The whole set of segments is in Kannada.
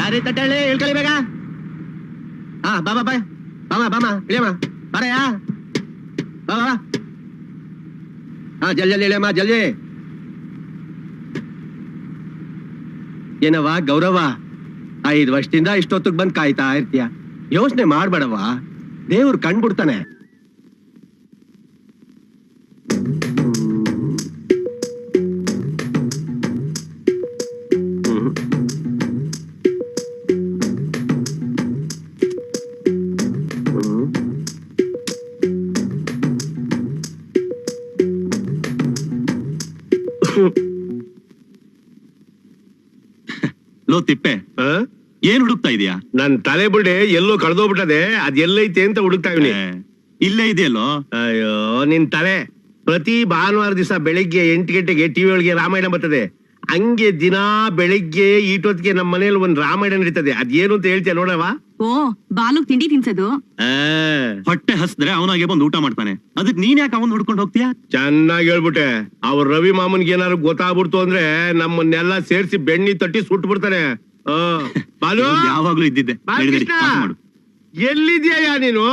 ಯಾರೇ ತಟ್ಟೆ ಹೇಳ್ಕೊಳ್ಳಿ ಬೇಗ. ಹಾ ಬಾ ಬಾ ಬಾಮ ಬಾಮ ಇಳಿಯಮ್ಮ ಬಾರಯ್ಯ ಬಾ ಬಾ. ಹಾ ಜಲ್ದಿ ಇಳಿಯಮ್ಮ ಜಲ್ದಿ. ಏನವ್ವ ಗೌರವ, 5 ವರ್ಷದಿಂದ ಇಷ್ಟೊತ್ತಿಗೆ ಬಂದ್ ಕಾಯ್ತಾ ಇರ್ತೀಯ. ಯೋಚನೆ ಮಾಡ್ಬೇಡವ್ವ, ದೇವ್ರು ಕಂಡ್ಬಿಡ್ತಾನೆ. ಲೋ ತಿಪ್ಪೆ, ಏನ್ ಹುಡುಕ್ತಾ ಇದೀಯಾ? ನನ್ ತಲೆ ಬುಡೆ ಎಲ್ಲೋ ಕಳ್ದೋಗ್ಬಿಟ್ಟದೆ, ಅದ್ ಎಲ್ಲೈತೆ ಅಂತ ಹುಡುಕ್ತಾ ಇವ್ನಿ. ಇಲ್ಲೇ ಇದೆಯಲ್ಲೋ. ಅಯ್ಯೋ ನಿನ್ ತಲೆ, ಪ್ರತಿ ಭಾನುವಾರ ದಿವಸ ಬೆಳಿಗ್ಗೆ 8 ಗಂಟೆಗೆ ಟಿವಿ ಒಳಗೆ ರಾಮಾಯಣ ಬರ್ತದೆ. ಹಂಗೆ ದಿನಾ ಬೆಳಿಗ್ಗೆ ಈಟೊತ್ತಿಗೆ ನಮ್ಮ ಮನೇಲಿ ಒಂದ್ ರಾಮಾಯಣ ನಡೀತದೆ. ಅದೇನು ಅಂತ ಹೇಳ್ತೀಯ ನೋಡವ? ಓ, ಬಾಲುಗ್ ತಿಂಡಿ ತಿನ್ಸೋದು. ಹೊಟ್ಟೆ ಹಸ್ದ್ರೆ ಅವನಾಗೆ ಬಂದು ಊಟ ಮಾಡ್ತಾನೆ, ಅದಕ್ ನೀನ್ ಯಾಕೆ ಅವನ್ ಹುಡ್ಕೊಂಡು ಹೋಗ್ತೀಯಾ? ಚೆನ್ನಾಗಿ ಹೇಳ್ಬಿಟ್ಟೆ. ಅವ್ರ ರವಿ ಮಾಮನ್ಗೆ ಏನಾದ್ರು ಗೊತ್ತಾಗ್ಬಿಡ್ತು ಅಂದ್ರೆ ನಮ್ಮನ್ನೆಲ್ಲ ಸೇರ್ಸಿ ಬೆಣ್ಣಿ ತಟ್ಟಿ ಸುಟ್ಟು ಬಿಡ್ತಾನೆ. ಬಾಲು ಯಾವಾಗ್ಲೂ ಇದ್ದಿದ್ದೆ. ಎಲ್ಲಿದ್ಯಾ ನೀನು?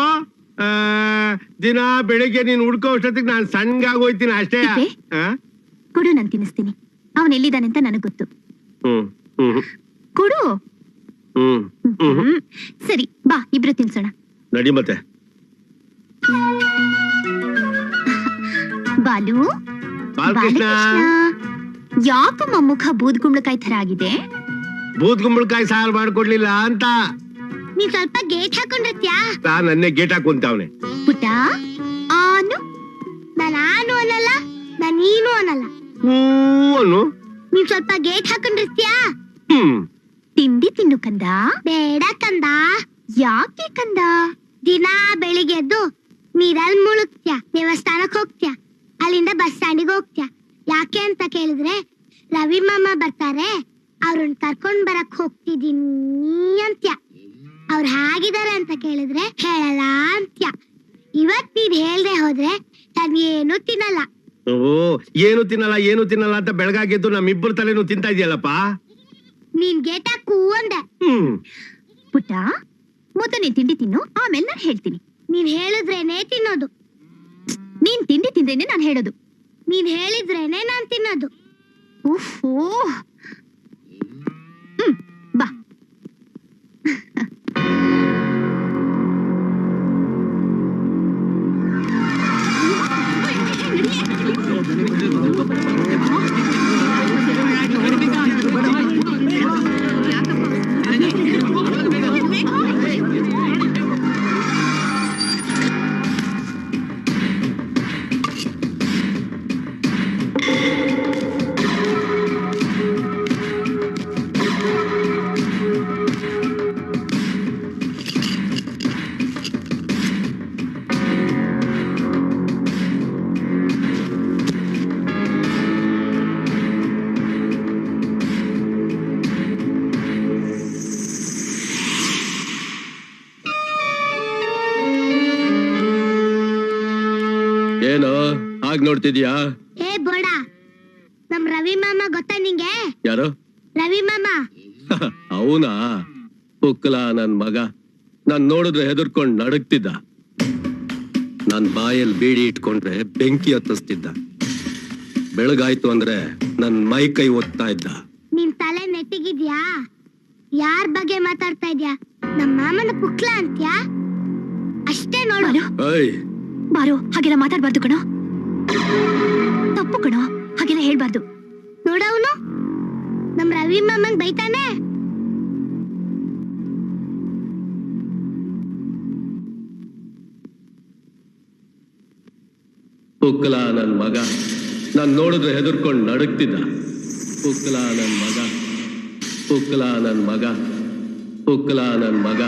ದಿನ ಬೆಳಿಗ್ಗೆ ನೀನ್ ಹುಡ್ಕೋ ಅಷ್ಟೊತ್ತಿಗೆ ನಾನ್ ಸಣ್ಣಗಾಗೋಯ್ತೀನಿ ಅಷ್ಟೇ. ಕೊಡು, ನಾನ್ ತಿನ್ನಿಸ್ತೀನಿ. ಅವನ್ ಎಲ್ಲಿದ್ದಾನೆ ಅಂತ ನನಗ್ ಗೊತ್ತು. ಕೊಡು. ಸರಿ ಬಾ, ಇಬ್ರು ತಿನ್ಸೋಣ. ನಡಿ ಮತ್ತೆ. ಬಾಲು, ಬಾಲಕೃಷ್ಣ, ಯಾಕಮ್ಮ ಮುಖ ಬೂದ್ ಕುಂಬಳಕಾಯಿ ತರ ಆಗಿದೆ? ಬೂದ್ ಕುಂಬಳಕಾಯಿ ಸಾರು ಮಾಡ್ಕೊಡ್ಲಿಲ್ಲ ಅಂತ ನೀನ್ ಸ್ವಲ್ಪ ಗೇಟ್ ಹಾಕೊಂಡಿರ್ತ್ಯಾ? ನನ್ನೇ ಗೇಟ್ ಹಾಕೊಂತಾವನೆ. ಪುಟ್ಟ, ಆನು ನಾನು ಅನ್ನಲ್ಲ, ನೀನು ಅನ್ನಲ್ಲ. ನೀನ್ ಸ್ವಲ್ಪ ಗೇಟ್ ಹಾಕೊಂಡಿರ್ತ್ಯಾ? ತಿಂಡಿ ತಿನ್ನು ಕಂದ. ಬೇಡ ಕಂದ. ಯಾಕೆ ಕಂದ? ದಿನ ಬೆಳಿಗ್ಗೆ ಎದ್ದು ನೀರಲ್ಲಿ ಮುಳುಗ್ತ್ಯಾ, ದೇವಸ್ಥಾನಕ್ ಹೋಗ್ತ್ಯಾ, ಅಲ್ಲಿಂದ ಬಸ್ ಸ್ಟ್ಯಾಂಡಿಗೆ ಹೋಗ್ತ್ಯಾ. ಯಾಕೆ ಅಂತ ಕೇಳಿದ್ರೆ ರವಿ ಮಾಮ ಬರ್ತಾರೆ, ಅವ್ರನ್ನ ಕರ್ಕೊಂಡ್ ಬರಕ್ ಹೋಗ್ತಿದೀನಿ ಅಂತ್ಯ. ಅವ್ರು ಹೇಗಿದ್ದಾರೆ ಅಂತ ಕೇಳಿದ್ರೆ ಹೇಳಲ್ಲ ಅಂತ್ಯ. ಇವತ್ ನೀನ್ ಹೇಳ್ದೆ ಹೋದ್ರೆ ನಾನ್ ಏನು ತಿನ್ನಲ್ಲ. ಏನು ತಿನ್ನಲ್ಲ ಅಂತ ಬೆಳಗಾಗೆದ್ದು ನಮ್ಮಿಬ್ಬರು ತಲೆನೂ ತಿಂತಾ ಇದೆಯಲ್ಲಪ್ಪ. ನೀನ್ ಗೇಟ ಕೂ ಅಂದೆ. ಪುಟ್ಟ, ಮೊದಲು ನೀನ್ ತಿಂಡಿ ತಿನ್ನು, ಆಮೇಲೆ ನಾನ್ ಹೇಳ್ತೀನಿ. ನೀನ್ ಹೇಳಿದ್ರೇನೆ ತಿನ್ನೋದು. ನೀನ್ ತಿಂಡಿ ತಿಂದೇನೆ ನಾನ್ ಹೇಳೋದು. ನೀನ್ ಹೇಳಿದ್ರೇನೆ ನಾನ್ ತಿನ್ನೋದು. ಓಹೋ, ಬಾ. ಏನು ಹಾಗೆ ನೋಡ್ತಿದ್ಯಾ? ಏ ಬೋಡ, ನಮ್ ರವಿ ಮಾಮ ಗೊತ್ತಾ ನಿಂಗೆ? ಯಾರು? ರವಿ ಮಾಮ. ಅವನಾ? ಪುಕ್ಕಲ ನನ್ ಮಗ. ನಾನ್ ನೋಡಿದ್ರೆ ಹೆದರ್ಕೊಂಡ್ ನಡಗ್ತಿದ್ದ. ನನ್ ಬಾಯಲ್ಲಿ ಬೀಡಿ ಇಟ್ಕೊಂಡ್ರೆ ಬೆಂಕಿ ಹತ್ತಿಸ್ತಿದ್ದ. ಬೆಳಗಾಯ್ತು ಅಂದ್ರೆ ನನ್ ಮೈ ಕೈ ಒತ್ತಾ ಇದ್ದ. ನಿನ್ ತಲೆ ನೆಟ್ಟಿಗಿದ್ಯಾ? ಯಾರ್ ಬಗ್ಗೆ ಮಾತಾಡ್ತಾ ಇದ್ಯಾ? ನಮ್ ಮಾಮನ ಪುಕ್ಲ ಅಂತ್ಯಾ? ಅಷ್ಟೇ ನೋಡು. ಬಾರೋ, ಹಾಗೆಲ್ಲ ಮಾತಾಡ್ಬಾರ್ದು ಕಣೋ. ತಪ್ಪು ಕಣೋ, ಹಾಗೆಲ್ಲ ಹೇಳ್ಬಾರ್ದು. ನೋಡವನು ನಮ್ ರವಿ ಮಾಮನ್ ಬೈತಾನೆ. ಪುಕ್ಕಲ ನನ್ ಮಗ. ನಾನ್ ನೋಡಿದ್ರೆ ಹೆದರ್ಕೊಂಡ್ ನಡಗ್ತಿದ್ದ. ಪುಕ್ಕಲ ನನ್ ಮಗ, ಪುಕ್ಕಲ ನನ್ ಮಗ, ಪುಕ್ಕಲ ನನ್ ಮಗ.